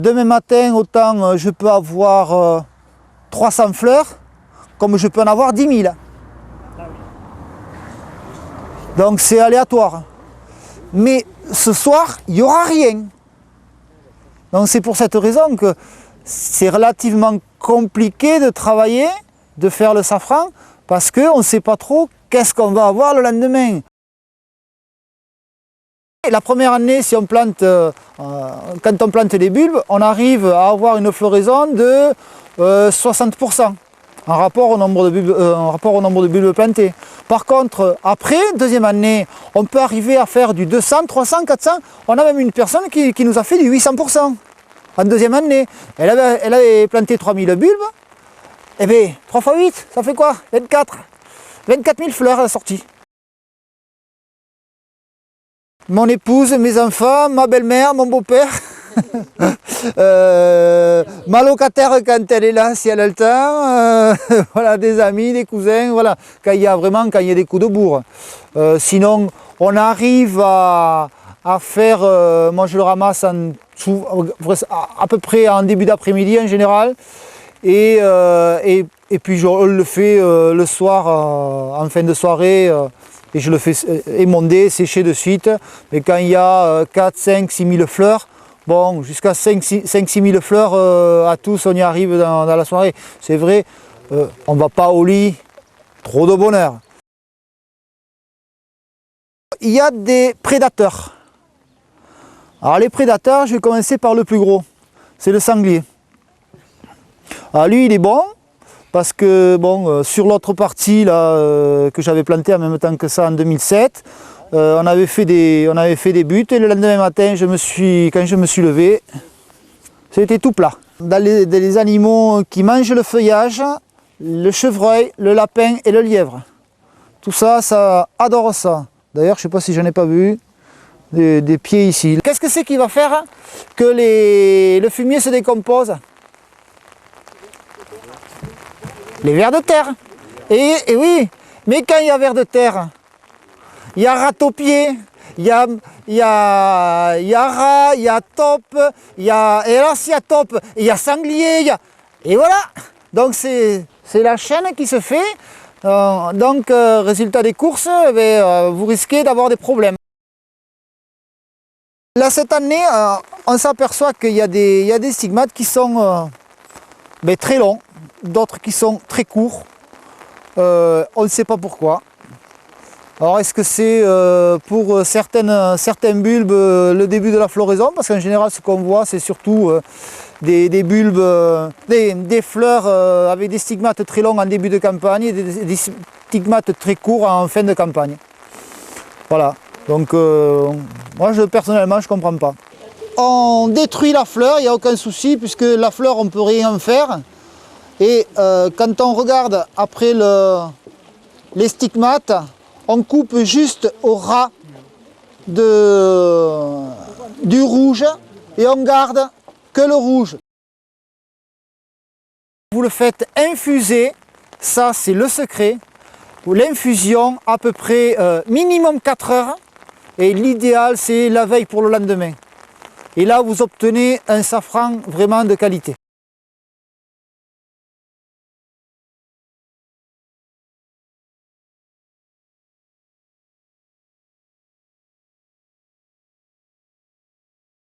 Demain matin, autant je peux avoir 300 fleurs, comme je peux en avoir 10 000. Donc c'est aléatoire. Mais ce soir, il n'y aura rien. Donc c'est pour cette raison que c'est relativement compliqué de travailler, de faire le safran, parce qu'on ne sait pas trop qu'est-ce qu'on va avoir le lendemain. La première année, si on plante, quand on plante des bulbes, on arrive à avoir une floraison de 60% en rapport au nombre de bulbes plantés. Par contre, après, deuxième année, on peut arriver à faire du 200, 300, 400. On a même une personne qui nous a fait du 800% en deuxième année. Elle avait planté 3000 bulbes. Et bien, 3 x 8, ça fait quoi? 24. 24 000 fleurs à la sortie. Mon épouse, mes enfants, ma belle-mère, mon beau-père, ma locataire quand elle est là, si elle a le temps, voilà, des amis, des cousins, voilà, quand il y a des coups de bourre. Sinon, on arrive à faire, moi je le ramasse à peu près en début d'après-midi en général, et puis je le fais le soir, en fin de soirée, et je le fais émonder, sécher de suite. Mais quand il y a 4, 5, 6 000 fleurs, bon, jusqu'à 5, 6 000 fleurs à tous, on y arrive dans la soirée. C'est vrai, on ne va pas au lit, trop de bonheur. Il y a des prédateurs. Alors les prédateurs, je vais commencer par le plus gros, c'est le sanglier. Alors lui, il est bon. Parce que bon, sur l'autre partie là, que j'avais planté en même temps que ça en 2007, on avait fait des buts et le lendemain matin, quand je me suis levé, c'était tout plat. Dans les animaux qui mangent le feuillage, le chevreuil, le lapin et le lièvre. Tout ça, ça adore ça. D'ailleurs, je ne sais pas si j'en ai pas vu des pieds ici. Qu'est-ce que c'est qui va faire que le fumier se décompose? Les vers de terre. Et oui, mais quand il y a vers de terre, il y a ratopier, il y a rat, il y a taupe, et alors s'il y a taupe, il y a sanglier, et voilà. Donc c'est la chaîne qui se fait. Donc résultat des courses, vous risquez d'avoir des problèmes. Là cette année, on s'aperçoit qu'il y a des stigmates qui sont très longs. D'autres qui sont très courts, on ne sait pas pourquoi. Alors est-ce que c'est pour certains bulbes le début de la floraison? Parce qu'en général ce qu'on voit c'est surtout des bulbes, des fleurs avec des stigmates très longs en début de campagne et des stigmates très courts en fin de campagne. Voilà, donc moi personnellement je ne comprends pas. On détruit la fleur, il n'y a aucun souci puisque la fleur on ne peut rien en faire. Et quand on regarde après les stigmates, on coupe juste au ras du rouge et on garde que le rouge. Vous le faites infuser, ça c'est le secret. L'infusion à peu près minimum 4 heures et l'idéal c'est la veille pour le lendemain. Et là vous obtenez un safran vraiment de qualité.